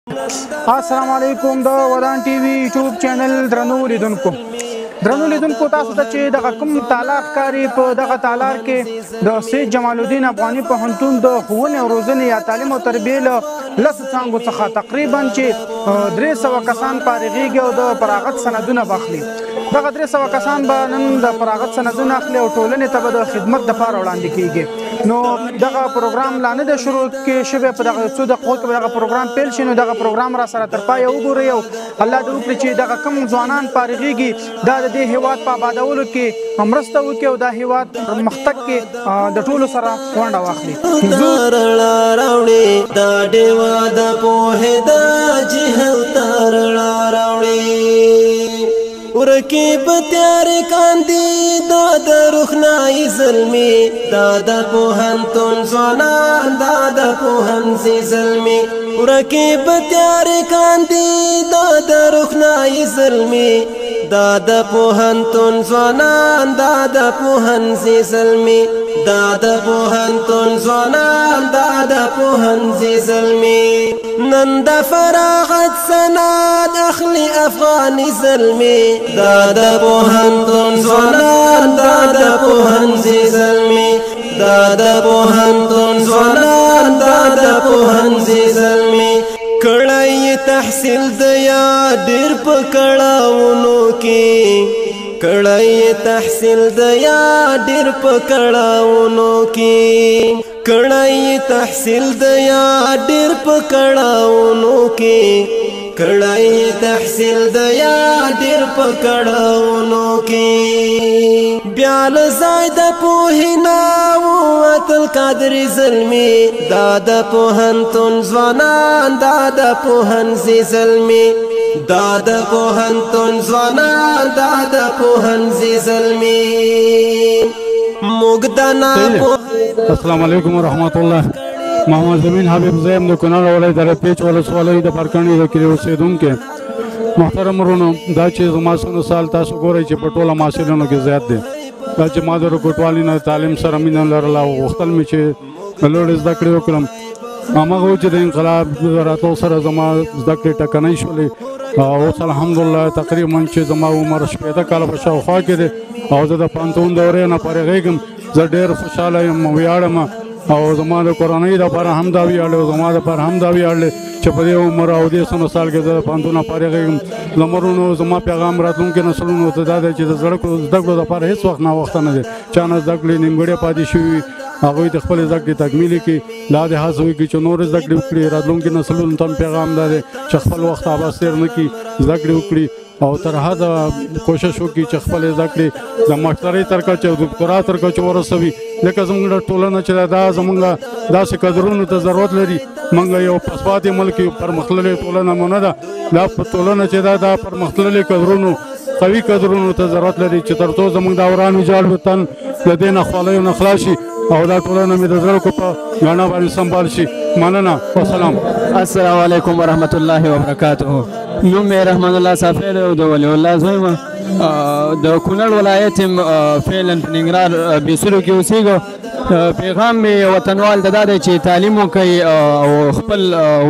السلام علیکم د ودان ټي وي یوټیوب چینل درنو لیدونکو تاسو ته چې دغه کوم تالار ښکاري په دغه تالار کې د سید جمال الدین افغاني پوهنتون د ښوونې او روزنې یا تعلیم او تربیې له لسو څانګو څخه تقریبا چې 300 کسان فارغېږي او د فراغت سندونه به اخلي. دغه 300 کسان به نن د فراغت سندونه اخلي او ټولنې ته به د خدمت دپاره وړاندې کېږي. نو دغه پروګرام لا نه دی شروع کې شوی، په دغه څو دقیقو کې به دغه پروګرام پیل شي. نو دغه پروګرام را سره تر پایه وګورئ او الله دې وکړي چې دغه کوم ځوانان فارغېږي دا د دې هېواد په آبادولو کې مرسته وکړي او دا هېواد پرمختګ کې د ټولو سره ونډه واخلي. ورکی بتیار کاندی داد رخنائی ظلمی داد پوهنتون زوانان داد پوهنسی ظلمی ورکی بتیار کاندی داد رخنائی ظلمی داد پوهنتون زوانان داد پوهنسی ظلمی داد پوهنتون زوانان داد پوهنسی ظلمی نند فراغت سناد اخلی افغانی ظلمی داد پوهنتون زوانان داد پوهنسی ظلمی داد پوهنتون زوانان داد پوهنسی ظلمی کړای تحصیل دیا ډیر پکړاونو کې کړای تحصیل دیا ډیر پکړاونو کې کړای تحصیل دیا ډیر پکړاونو کې کړای تحصیل دیا ډیر پکړاونو کې بیال زائد پوهینا وتل قادر ظلمی داد پوهنتون زوانان داد پوهنسی ظلمی داد پوهنتون زوانان داد پوهنسی ظلمی مقدنا. السلام علیکم ورحمت الله. محمد زمین حبیب زیم د کونړ ولایت د پیچ ولسوالۍ د پرکڼې د کلي اوسېدونکی. محترم ورونو، دا چې زما څونه سال تاسو ګورئ چې په ټوله محصلینو کې زیات دی. دا چې ما د رکوټوالي نه تعلیم سره مینه لرله او غوښتل مې چې لوړې زده کړې وکړم. هماغه و چې د انقلاب راتلو سره زما زده کړې ټکنۍ شولې. اوس الحمدلله تقریبا چې زما عمر 15 کاله په شاوخوا کې دی او زه د پوهنتون دورې نه فارغېږم. زه ډېر خوشحاله یم، ویاړم او زما د کورنۍ دپاره هم دا ویاړ دی او زما دپاره هم دا ویاړ دی چې په دې عمر او دې سنو سال کې زه د پوهنتون نه فارغېږم. زمرونو زما پیغام راتلونکي نسلونو ته دا دی چې د زده کړو دپاره هېڅ وخت ناوخته نه دی. چا نه زده کړې نیمګړې پاتې شوي هغوی د خپلې زده کړې تکمیلې کړي. دا دې هڅه وکړي چې نورې زده کړې وکړي. راتلونکي نسلونو ته هم پیغام دا دی چې خپل وخت اباس تېر نه کړي، زده کړې وکړي او تر حده کوشش وکړي چې خپلې زده کړې د ماسترۍ تر کچې او دکتورا تر کچې ورسوي. ځکه زموږ ټولنه چې دا زموږ داسې قدرونو ته ضرورت لري. موږ یو پسپاتې ملک یو پرمختللې ټولنه مو نه ده. دا ټولنه چې دا پرمختللې قدرونو قوي قدرونو ته ضرورت لري چې تر څو زموږ دا وران ویجاړ وطن د دې نخوالیو نه خلاص شي او دا ټولنه مې د زړه کو په ګاڼه باندې سنبال شي. مننه. والسلام. السلام علیکم ورحمت الله وبرکاته. نوم مې رحمان الله صافی او د ولی الله زوی یم. د کونړ ولایت فعلا په ننګرهار بیسلو کې اوسېږو. پیغام مې وطنوال ته دا دی چې تعلیم وکړئ او خپل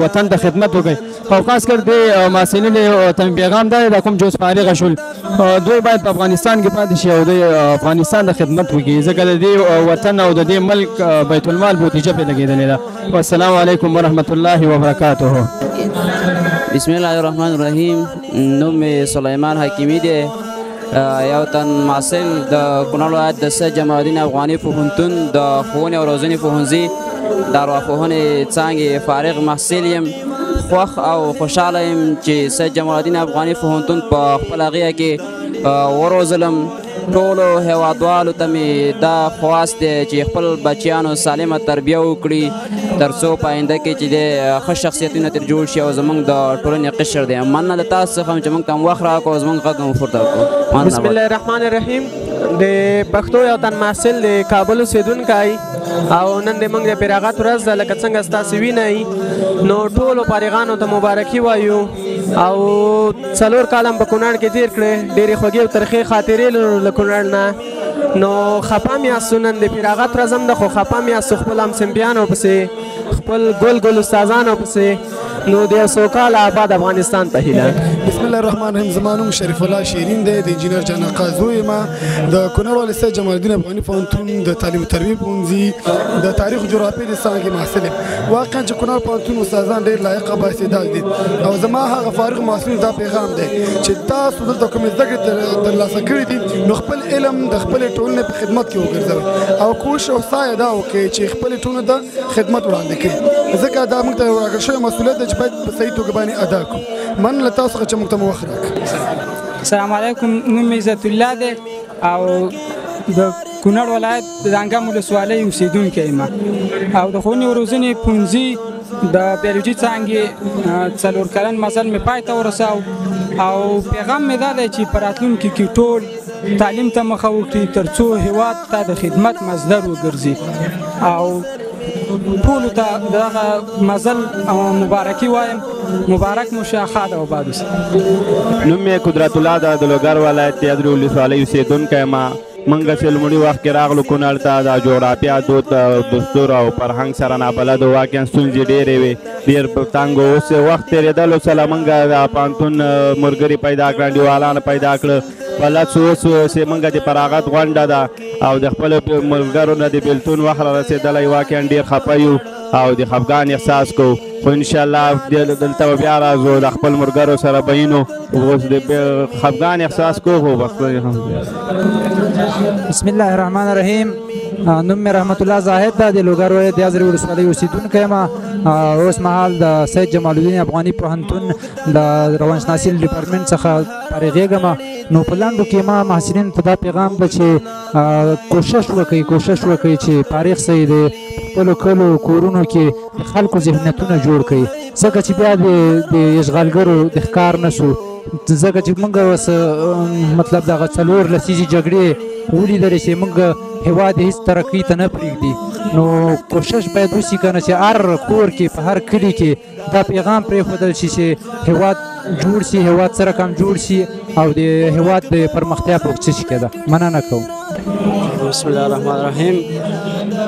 وطن ته خدمت وکړئ او خاص کر د محصلینو ته پیغام دا دی دا کوم چې اوس فارغه شول دوی باید په افغانستان کې پاتې شي او د افغانستان د خدمت وکړي ځکه د دې وطن او د دې ملک بیت المال بودیجه پرې لګېدلې ده. والسلام علیکم ورحمت الله وبرکاته. بسم الله الرحمن الرحیم. نوم مې سلیمان حکیمی دی، یو تن محصل د کونړ ولایت د سید جمال الدین افغاني پوهنتون د ښوونې او روزنې پوهنځي د ارواپوهنې څانګې فارغ محصل یم. خوښ او خوشحاله یم چې سید جمال الدین افغاني پوهنتون په خپل هغې کې وروزلم. ټولو هیوادوالو ته مې دا خواست دی چې خپل بچیانو سالمه تربیه وکړي تر څو په آینده کې چې دی ښه شخصیتونه ترې جوړ شي او زموږ د ټولنې قشر دی. مننه د تاسو څخه چې موږ ته هم وخت راکړو او زموږ غږ هم پورته کړو. بسم الله الرحمن الرحیم. د پښتو یو تن محصل د کابل اوسېدونکی او نن د موږ د فراغت ورځ ده. لکه څنګه ستاسو وینئ نو ټولو فارغانو ته مبارکي وایو او 4 کاله په کونړ کې تېر کړې. ډېرې خوږې او ترخې خاطرې لرو له کونړ نه. نو خپه مې یاستو نن د فراغت ورځ هم ده خو خپه مې یاستو خپل همصنفیانو پسې خپل ګل استادانو پسې نو د یو سوکاله آباد افغانستان په هیله. بسم الله الرحمن الرحیم. زما نوم شریف الله شیرین دی، د انجینر جان آقا زوی یم، د کونړ والي سید جمال الدین افغاني پوهنتون د تعلیم و تربیې پوهنځي د تاریخ و جغرافیې د څانګې محصل یم. واقعا چې کونړ پوهنتون استادان ډېر لایق او بااستعداد دي او زما هغه فارغ محصلینو دا پیغام دی چې تاسو دلته کومې زده کړې ترلاسه کړي دي نو خپل علم د خپلې ټولنې په خدمت کې وګرځوئ او کوشش او سعی دا وکړئ چې خپلې ټولنې ته خدمت وړاندې کړي، ځکه دا موږ ته راکړل شوی مسؤلیت دی چې باید په صحیح توګه باندې ادا کړو. مننه له تاسو څخه چې موږ ته مو وخت راکړ. السلام علیکم، نوم مې عزت الله دی او د کونړ ولایت د دانګام ولسوالۍ اوسېدونکی یم او د ښوونې او روزنې پوهنځي د بیولوژي څانګې 4 کلن مزل مې پای ته ورساو او پیغام مې دا دی چې په راتلونکي کې ټول تعلیم ته مخه وکړي تر څو هېواد ته د خدمت مصدر وګرځي او ټولو ته دغه مزل مبارکي وایم. مبارک مو شه، ښاد او آباد اوسئ. نوم مې قدرت الله ده، د لوګر ولایت د یادرې ولسوالۍ اوسېدونکی یم. موږ چې لومړي وخت کې راغلو کونړ ته د جغرافیا، دود، دستور او فرهنګ سره نابلد وو. واقعا ستونزې ډېرې وې، ډېر تنګ و. اوس وخت تېرېدلو سره موږ د پوهنتون ملګري پیدا کړه، انډیوالان پیدا کړه. په لڅ اوس چې موږ د فراغت غونډه ده او د خپلو ملګرو نه د بېلتون وخت را رسېدلی، واقعا ډېر خفه یو او د خفګان احساس کوو. خو انشاءالله دلته به بیا راځو، د خپل ملګرو سره به وینو. اوس د خفګان احساس کوو خو بس. بسم الله الرحمن الرحیم. نوم مې رحمت الله زاهد ده، د لوګر ولایت د یازرې ولسوالۍ اوسېدونکی یم. اوس مهال د سید جمال الدین افغاني پوهنتون د روانشناسي ډپارټمنټ څخه فارغېږم. نو په لنډو کې ما محصلینو ته دا پیغام ده چې کوشش وکړئ چې فارغ سئ، د خپلو کلو کورونو کې د خلکو ذهنیتونه جوړ کړئ، ځکه چې بیا د اشغالګرو د ښکار نه سو. ځکه چې موږ اوس مطلب دغه 4 لسیزې جګړې ولیدلې چې موږ هېواد هېڅ ترقۍ ته نه پرېږدي. نو کوشش باید وشي که نه چې هر کور کې په هر کلي کې دا پیغام پرېښودل شي چې هېواد جوړ شي، هېواد سره کم جوړ شي او د هېواد د پرمختیا په کوشش کې ده. مننه کوم. بسم الله الرحمن الرحیم.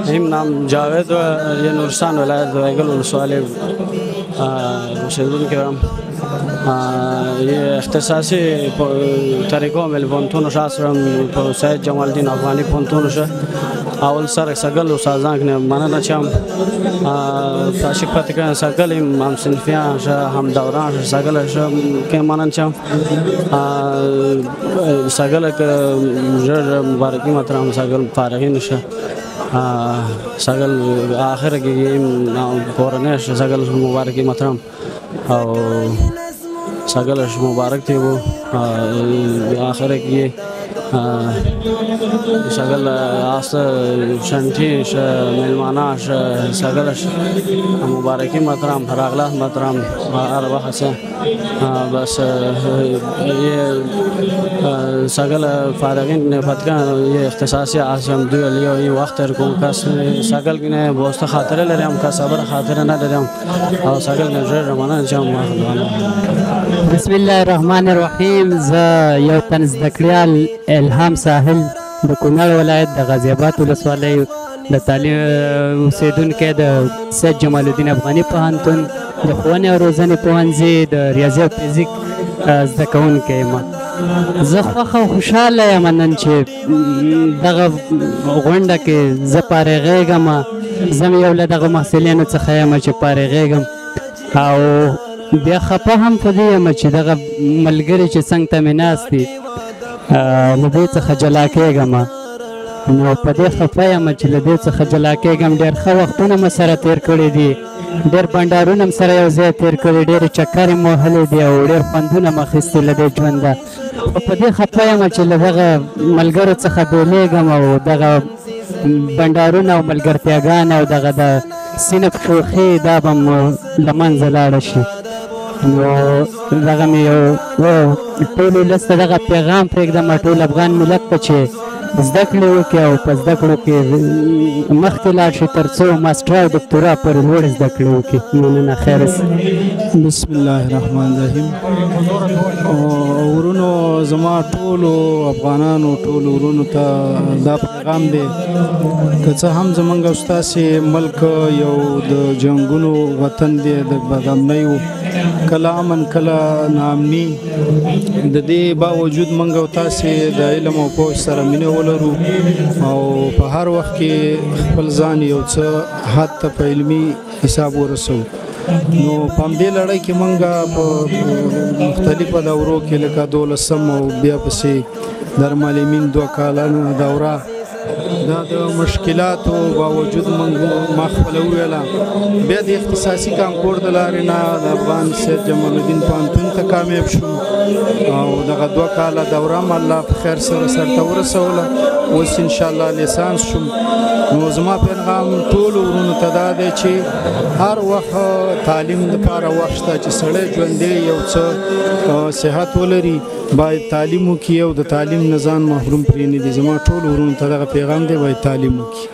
هم نام جاوید و یه نورستان ولایت وایگل ولسوالی اوسیدونکی یم. یه اختصاصی طریقو مل پوهنتونش هستم په سید جمال الدین افغاني پوهنتونش. اول سر سگل استادان کنه مننه چم تاشق پتکان سگلیم هم صنفیان هم دوران سگلش که مننه چم سگل که جر مبارکی مطرح سگل فارغین شه سگل آخر که این پورنش سگل مبارکی مطرح او سگلش مبارک تھی وہ آخر که سگل آست شنٹیش ملماناش سگلش مبارکی محترم فراغلات محترم ہر وقت سے بس یہ سگل فارغین نے فتکان یہ اختصاصی آسم دو لیو یہ وقت رکوں کس سگل کی نے بوست خاطر لے رہے کا صبر خاطر نہ لے رہے اور سگل نے جر رمانا جام بسم الله الرحمن الرحیم. زه یو تن زده کړیال الهام ساحل د کونړ ولایت د غازي آباد ولسوالۍ د تعلیم اوسېدونکی د سید جمال الدین افغاني پوهنتون د ښوونې او روزنې پوهنځي د ریاضي او فزیک زده کوونکی یم. زه خوښ او خوشحاله یم نن چې دغه غونډه کې زه فارغېږم. زه مې یو له دغه محصلینو څخه یم چې فارغېږم او بیا خفه هم په دې یم چې دغه ملګري چې څنګ ته مې ناست دي له دې څخه جلا کېږم. نو په دې خفه یم چې له دې څخه جلا کېږم. ډېر ښه وختونه مې سره تېر کړي دي، ډېر بنډارونه مې سره یو ځای تېر کړي، ډېرې چکرې مې وهلې دي او ډېر خوندونه مې اخیستي له دې ژونده. خو په دې خفه یم چې له دغه ملګرو څخه بېلېږم او دغه بنډارونه او ملګرتیاګانې او دغه د صنف شوخۍ دا به مو له منځه لاړه شي. نو دغه مې یو ټول ولس ته دغه پیغام پرېږدم ټول افغان ملت ته چې زده کړې وکړي او په زده کړو کې مخکې لاړ شي تر څو ماسټر او دکتورا پورې لوړې زده کړې وکړي. مننه، خیر اوسئ. بسم الله الرحمن الرحیم. ورونو زما ټولو افغانانو ټولو ورونو ته دا پیغام دی که څه هم زمونږ او ستاسې ملک یو د جنګونو وطن دی د بدامنیو کله امن کله ناامني د دې باوجود موږ او تاسې د علم او پوه سره مینه ولرو او په هر وخت کې خپل ځان یو څه حد ته په علمي حساب ورسوو. نو په همدې لړۍ کې موږ په مختلفو دورو کې لکه 12 او بیا پسې درمعلمین 2 کالانه دوره دا د مشکلاتو باوجود ما خپله وویله بیا د اختصاصي کانکور د لارې نه د افغان سید جمال الدین پوهنتون ته کامیاب شوم او دغه 2 کاله دوره هم الله په خیر سره سرته ورسوله. اوس انشاءالله لیسانس شوم. نو زما پیغام ټولو ورونو ته دا دی چې هر وخت تعلیم دپاره وخت شته چې سړی ژوندی یو څه صحت ولري باید تعلیم وکړي او د تعلیم نه ځان محروم پرېنږدي. زما ټولو ورونو ته دغه پیغام دی باید تعلیم وکړي.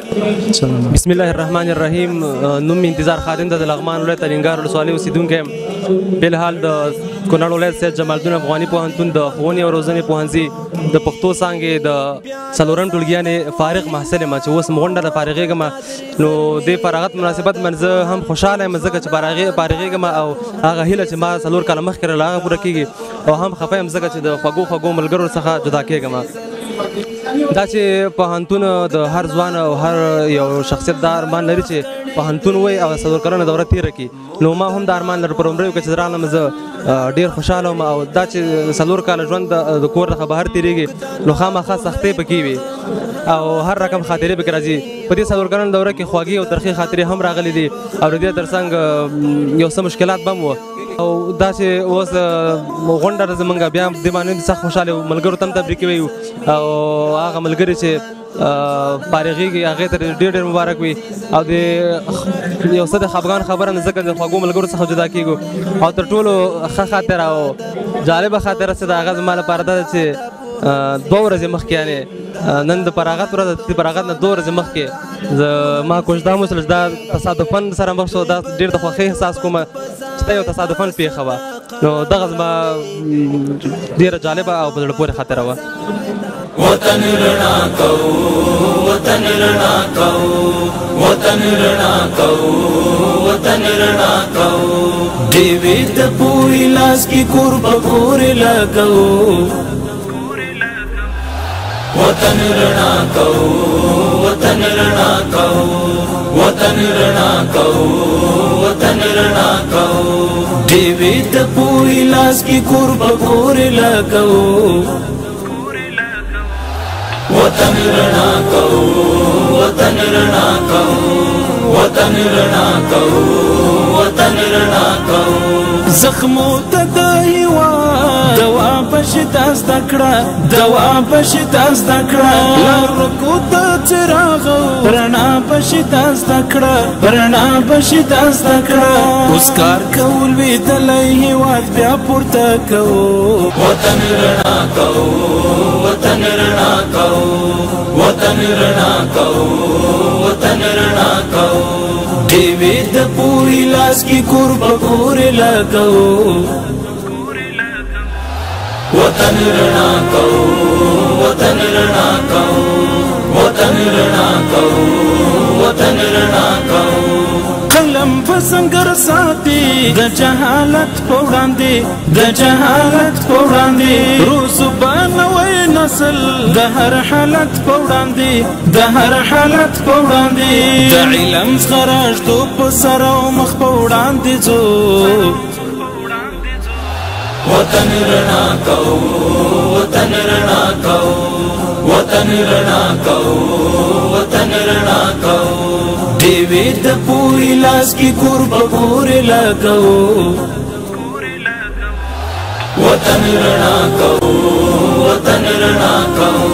بسم الله الرحمن الرحیم. نوم مې انتظار خادم ده د لغمان ولایت الینګار ولسوالۍ اوسېدونکی یم. فلحال د کونړ ولایت سید جمال الدین افغاني پوهنتون د ښوونې او روزنې پوهنځي د پښتو څانګې د 4 ټولګیانې فارغ محصل یم چې اوس غونډه د فارغېږم. نو دې فراغت مناسبت من زه هم خوشحاله یم ځکه چې فارغېږم او هغه هیله چې ما 4 کاله مخکې لرله هغه پوره کېږي او هم خفه یم ځکه چې د خوږو ملګرو څخه جدا کېږم. دا چې پوهنتون د هر ځوان او هر یو شخصیت دا ارمان لري چې پوهنتون وای او 4 کلنه دوره تېره کړي. نو ما هم دا ارمان لرم په لومړیو کې چې رالم زه ډېر خوشحاله وم او دا چې 4 کاله ژوند د کور څخه بهر تېرېږي نو خامخا سختۍ پکې وي او هر رقم خاطرې پکې راځي. په دې 4 کلنه دوره کې خواږې او ترخې خاطرې هم راغلي دي او د دې ترڅنګ یو څه مشکلات به هم وو او دا چې اوس غونډه ده زمونږ بیا دې باندې سخت خوشحاله یو ملګرو ته هم تبریک ویو او هغه ملګري چې فارغېږي هغې ته ډېر مبارک وي او د یو څه د خفګان خبره نه ځکه د خوږو ملګرو څخه جدا کېږو او تر ټولو ښه خاطره او جالبه خاطره چې د هغه زما لپاره دا ده چې 2 ورځې مخکې یعنې نن د فراغت ورځ د فراغت نه 2 ورځې مخکې ما کوشش دا وسول چې دا تصادفاً سره مخ شو. دا ډېر د خوښۍ احساس کومه چې دا یو تصادفاً پېښه وه. نو دغه زما ډېره جالبه او په زړه پورې خاطره وه. وطن رڼا کوو وطن رڼا کوو وطن رڼا کوو وطن رڼا کوو ډېوې د پوهې لاس کې کور په کور لګوو وطن رڼا کوو وطن رڼا کوو وطن رڼا کوو وطن رڼا کوو ډېوې د پوهې لاس کې کور په کور لګوو وطن رڼا کوو وطن رڼا کوو وطن رڼا کوو وطن رڼا کوو زخمو ته د هېواد دوا بشته زده کړه دوا بشته زده کړه لارکو ته څراغو رڼا بشته زده کړه رڼا بشته زده کړه اوس کار کول ویدلی هېواد بیا پورته کوو وطن رڼا کوو وطن رڼا کوو وطن رڼا کوو وطن رڼا کوو ډېوې د پوهې لاس کې کور په کور لګوو وطن رڼا کوو وطن رڼا کوو وطن رڼا کوو وطن رڼا کوو قلم په سنګر ساتي د جهالت په وړاندې د جهالت په وړاندې روزو به نوی نسل د هر حالت په وړاندې د هر حالت په وړاندې د علم څخه راږدو په سر او مخ په وړاندې ځو وطن رڼا کوو وطن رڼا کوو وطن رڼا کوو وطن رڼا کوو ډېوې د پوهې لاس کې کور په کور لګوو وطن رڼا کوو وطن رڼا کوو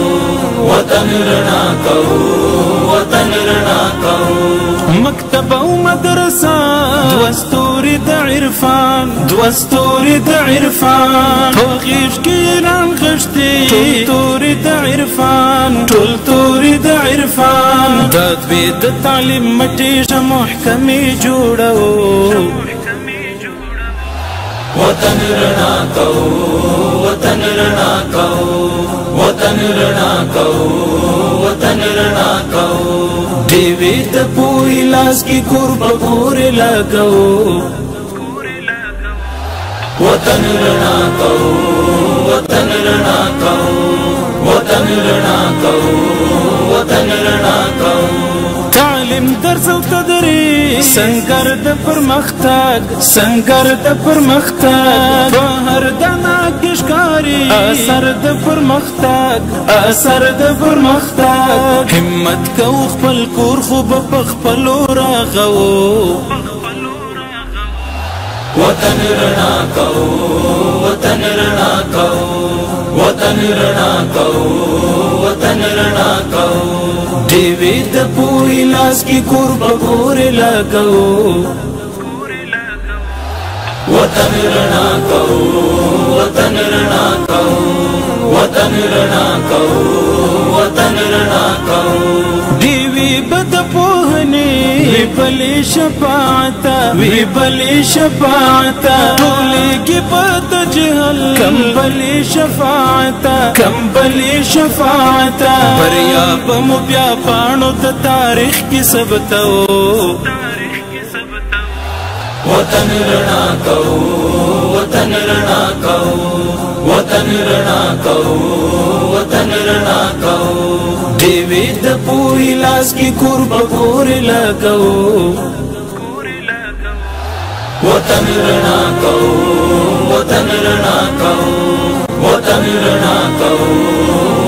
وطن رڼا کوو وطن رڼا کوو مکتب او مدرسه دوه ستوري د عرفان دوه ستوري د عرفان په غېږ کې رانغښتې ټول توري د عرفان ټول توري د عرفان د دوی د تعلیم مټېشه محکمې جوړوو वतन रना कहो वतन रना कहो वतन रना कहो वतन रना कहो देवी त पूरी लाश की कुर्ब पूरे लगाओ वतन रना कहो वतन रना कहो वतन रना कहो वतन रना कहो तालिम दर्स و تدریس سنگر د پرمختګ سنگر د پرمختګ په هر دانه کې ښکاري اثر د پرمختګ اثر د پرمختګ همت کو خپل کور خو په خپلو راغو वतन रना कहो वतन रना कहो वतन रना कहो वतन रना कहो देवी त पूरी लाश की कुर्ब गोरे लगाओ वतन रना कहो वतन रना कहो वतन रना कहो वतन रना कहो देवी बद पोहने विपली शफाता टोले की पद जहल कंबली शफाता बरिया बम ब्या पाणो त तारीख की सबतो वतन रना कहो वतन रना कहो वतन रना कहो वतन रना कहो देवी त पूरी लाश की कुर्ब गोरे लगाओ वतन रना कहो वतन रना कहो वतन रना कहो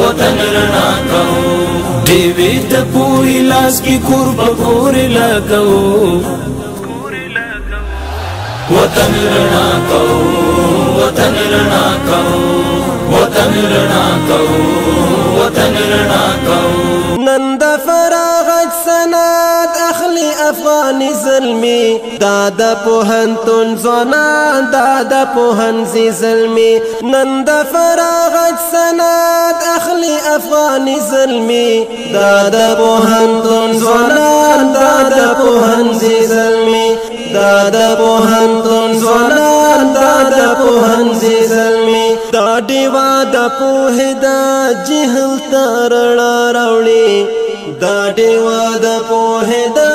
वतन रना कहो देवी त पूरी लाश की कुर्ब गोरे लगाओ वतन रना कहो वतन रना कहो वतन रना कहो वतन रना कहो नंद फराغت سنات اخلی افغانی ظلمی دادا پوهنتون زنان دادا پوهنزی ظلمی نند فراغت سنات اخلی افغانی ظلمی دادا پوهنتون زنان دادا پوهنزی ظلمی دادا پوهنتون زنان دادا پوهنزی ظلمی دا دیوا دا پوه دا جهل تارڑا راوڑی دا دیوا دا پوه دا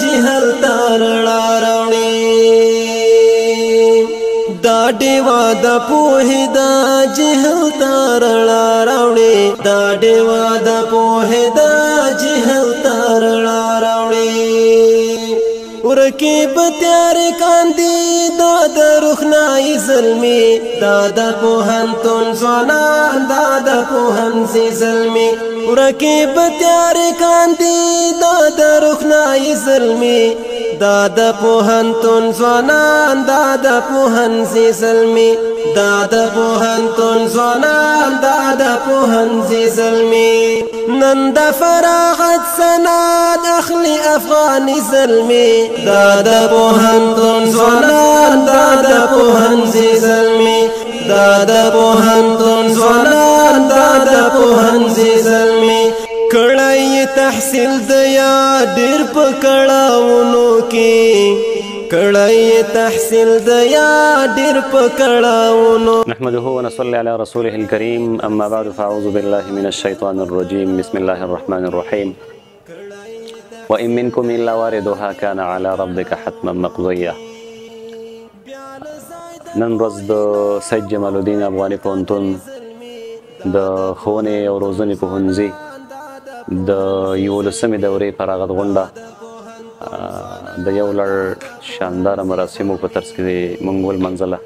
جهل تارڑا راوڑی دا دیوا دا پوه دا جهل تارڑا راوڑی دا دیوا دا پوه دا جهل تارڑا راوڑی ورکی بتیار کاندی دادا رخنائی ظلمی دادا پوهنتون زنان دادا پوهنزی ظلمی ورکی بتیار کاندی دادا رخنائی ظلمی دادا پوهنتون زنان دادا پوهنزی ظلمی دادا پوهنتون زنان دادا پوهنزی ظلمی نند فراغت سناد اخلی افغانی ظلمی دادا پوهنتون زنان دادا پوهنزی ظلمی دادا پوهنتون زنان دادا پوهنزی ظلمی کڑائی تحصیل دیا ډیر په کړهونو کې کڑائی تحصیل دیا ډیر په کړهونو نحمده ونصلي على رسوله الكريم اما بعد فاعوذ بالله من الشيطان الرجيم بسم الله الرحمن الرحيم وإن منكم إلا واردها كان على ربك حتما مقضيا نن ورځ د سید جمال الدین افغاني پوهنتون د ښوونې او روزنې پوهنځي د 11مې دورې فراغت غونډه د یو لړ شانداره مراسمو په ترڅ کې موږ ولمنځله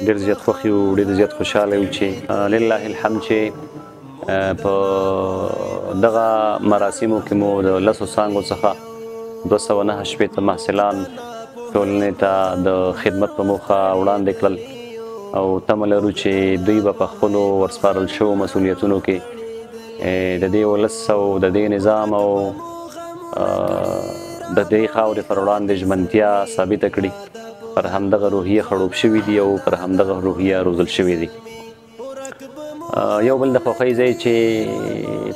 ډېر زیات خوښ یو ډېر زیات خوشحاله یو چې لله الحمد چې په دغه مراسمو کې مو د 10 څانګو څخه 209 شپېته محصلان ټولنې ته د خدمت په موخه وړاندې کړل او تمه لرو چې دوی به په خپلو ورسپارل شوو مسؤلیتونو کې د دې ولس او د دې نظام او د دې خاورې پر وړاندې ژمنتیا ثابته کړي پر همدغه روحیه خړوب شوي دي او پر همدغه روحیه روزل شوي دي یو بل د خوښۍ ځای چې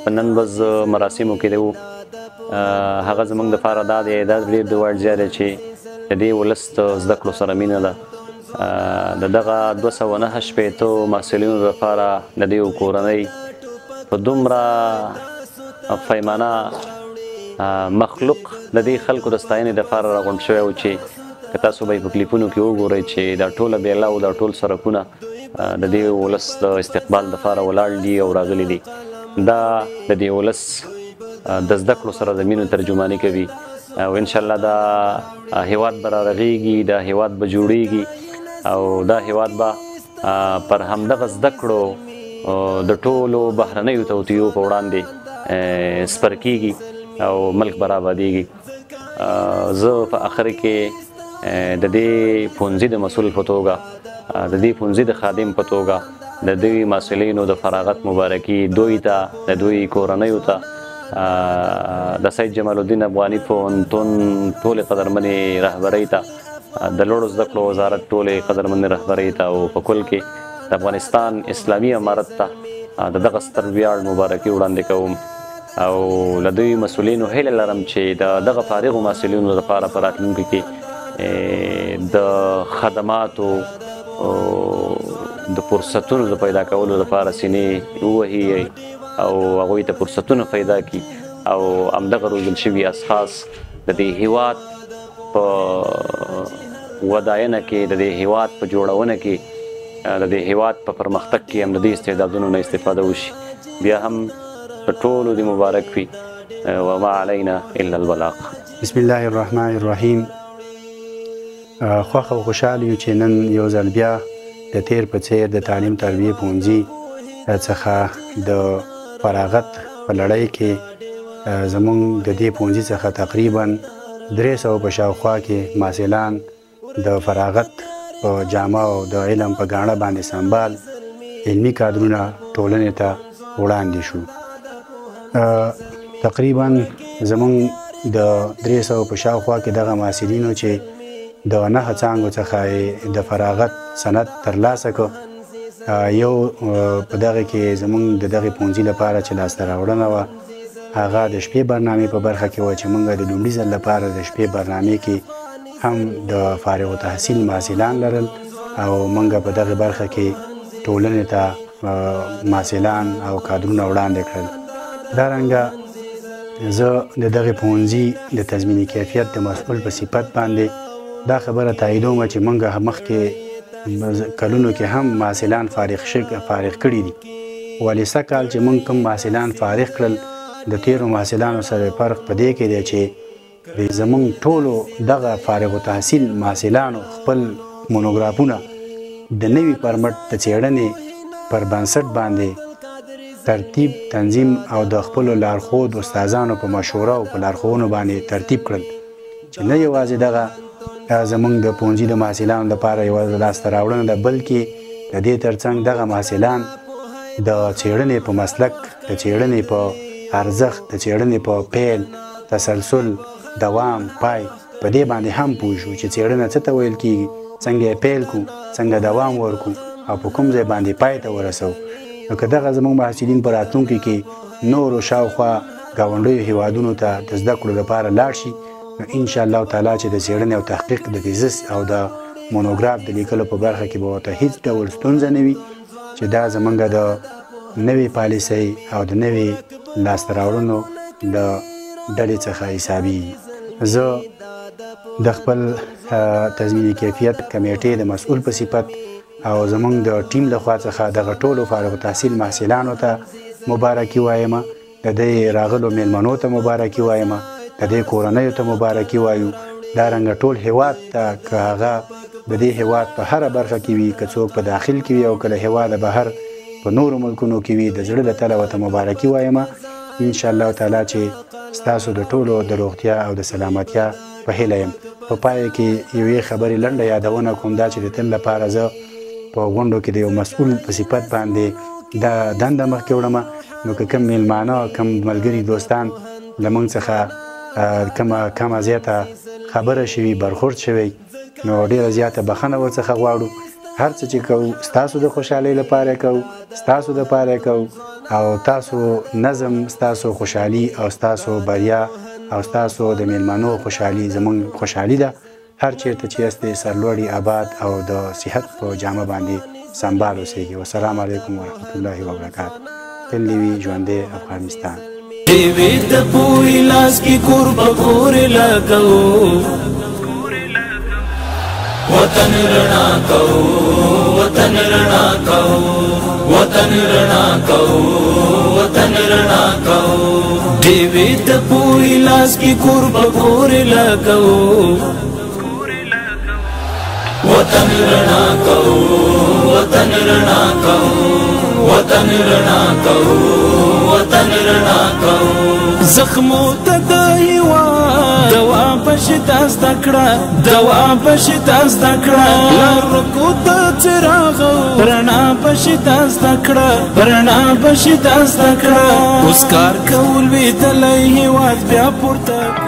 په نن ورځ مراسمو کې دی هغه زموږ دپاره دا دی دا ډېر د وړ ځای دی چې د دې ولس د زده کړو سره مینه ده د دغه 209 محصلینو لپاره د دې کورنۍ په دومره فیمانه مخلوق د دې خلکو د ستاینې دپاره راغونډ شوی و چې که تاسو به یې په کلیپونو کې وګورئ چې دا ټوله بیلا او دا ټول سړکونه د دې ولس د استقبال دپاره ولاړ دي او راغلي دي. دا د دې ولس د زده کړو سره د مینو ترجماني کوي او انشاءالله دا هیواد به رارغېږي، دا هیواد به جوړېږي او دا هیواد به پر همدغه زده کړو د ټولو بهرنیو توطیو په وړاندې سپر کېږي او ملک به رابادېږي. زه په آخر کې د دې ښوونځي د مسؤل په توګه، د دې ښوونځي د خادم په توګه د دوی مسؤلینو د فراغت مبارکي دوی ته، د دوی کورنیو ته، د سید جمال الدین افغاني پوهنتون ټولې قدرمنې رهبرۍ ته، د لوړو زده کړو وزارت ټولې قدرمنې رهبرۍ ته او په کل کې د افغانستان اسلامي امارت ته د دغه ستر ویاړ مبارکي وړاندې کوم او له دوی مسؤلینو هیله لرم چې د دغه فارغو محصلینو لپاره په راتلونکي کې د خدماتو د فرصتونو د پیدا کولو لپاره سینې ووهي او هغوی ته فرصتونه پیدا کړي او همدغه روزل شوي اشخاص د دې هیواد په وداینه کې، د دې هیواد په جوړونه کې، د دې هیواد په پرمختګ کې هم د دې استعدادونو نه استفاده وشي. بیا هم په ټولو دې مبارک وي وما علینا الا البلاغ. بسم الله الرحمن الرحیم. خوښ او خوشحال یو چې نن یو ځل بیا د تیر په څیر د تعلیم تربیې ښوونځي څخه د فراغت په لړۍ کې زموږ د دې ښوونځي څخه تقریبا 300 په شاوخوا کې محصلان د فراغت په جامه او د علم په ګاڼه باندې سنبال علمي کادرونه ټولنې ته وړاندې شو. تقریبا زموږ د 300 په شاوخوا کې دغه محصلینو چې د 9 څانګو څخه د فراغت سند ترلاسه کړ، یو په دغه کې زموږ د دغه ښوونځي لپاره چې لاسته راوړنه وه هغه د شپې برنامې په برخه کې وه چې موږ د لومړي ځل لپاره د شپې برنامې کې هم د فارغ التحصیل محصلان لرل او موږ په دغه برخه کې ټولنې ته محصلان او کادرونه وړاندې کړل. دارنګه زه د دغه ښوونځي د تضمیني کیفیت د مسؤل په صفت باندې دا خبره تاییدوم چې موږ مخکې کلونو کې هم محصلان فارغ کړي دي، ولیسه کال چې موږ کوم محصلان فارغ کړل د تیرو محصلانو سره فرق په دې کې دی چې د زموږ ټولو دغه فارغ التحصیل محصلانو خپل مونوګرافونه د نوي پرمټ د څېړنې پر بنسټ باندې ترتیب، تنظیم او د خپلو لارښود استادانو په مشوره او په لارښوونو باندې ترتیب کړل چې نه یوازې دغه زموږ د ښوونځي د محصلانو لپاره یوازې لاسته راوړنه ده، بلکې د دې ترڅنګ دغه محصلان د څېړنې په مسلک، د څېړنې په ارزښت، د څېړنې په پیل، تسلسل، دوام، پای په دې باندې هم پوه شو چې څېړنه څه ته ویل کېږي، څنګه یې پیل کړو، څنګه دوام ورکړو او په کوم ځای باندې پای ته ورسو. نو که دغه زموږ محصلین په راتلونکي کې نورو شاوخوا ګاونډیو هیوادونو ته د زده کړو لپاره لاړ شي، نو انشاءالله تعالی چې د څېړنې او تحقیق د تیزس او د مونوګراف د لیکلو په برخه کې به ورته هیڅ ډول ستونزه نه وي چې دا زموږ د نوې پالیسۍ او د نوې لاسته راوړنو له ډلې څخه حسابېږي. زه د خپل تضمیني کیفیت کمیټې د مسؤل په صفت او زموږ د ټیم لخوا څخه دغه ټولو فارغ التحصیل محصلانو ته مبارکي وایم، د دې راغلو میلمنو ته مبارکي وایم، د دې کورنیو ته مبارکي وایو. دارنګه ټول هیواد ته، که هغه د دې هیواد په هره برخه کې وي، که څوک په داخل کې وي او که له هیواده بهر په نورو ملکونو کې وي، د زړه له تله ورته مبارکي وایم. انشاءالله تعالی چې ستاسو د ټولو د روغتیا او د سلامتیا په هیله یم. په پای کې یوې خبرې لنډه یادونه کوم، دا چې د تل لپاره زه په غونډو کې د یو مسؤل په صفت باندې دا دنده مخکې وړم، نو که کوم میلمانه، کوم ملګري، دوستان له موږ څخه کمه زیاته خبره شوي، برخورد شوی، نو ډېره زیاته بخښنه ورڅخه غواړو. هر څه چې کوو ستاسو د خوشحالۍ لپاره کوو، ستاسو دپاره کوو او تاسو نظم، ستاسو خوشحالي او ستاسو بریا او ستاسو د میلمنو خوشحالي زموږ خوشحالي ده. هر چیرته چې یاستئ سرلوړي آباد او د صحت په جامه باندې سنبال اوسئ. والسلام علیکم ورحمت الله وبرکاته. تل دې وي ژوندی افغانستان. دیوی د پوی لاس کی کور بکور لگو وطن رڼا کو وطن رڼا کو وطن رڼا کو وطن رڼا کو دیوی د پوی لاس کی کور بکور لگو وطن رڼا کو وطن رڼا کو وطن رڼا کو وطن رڼا کو زخمو ته د هیواد دوا بشتا زده کړه دوا بشتا زده کړه لارکو ته څراغ رڼا بشتا زده کړه رڼا بشتا زده کړه اوس کار کول ویدلی هیواد بیا پورته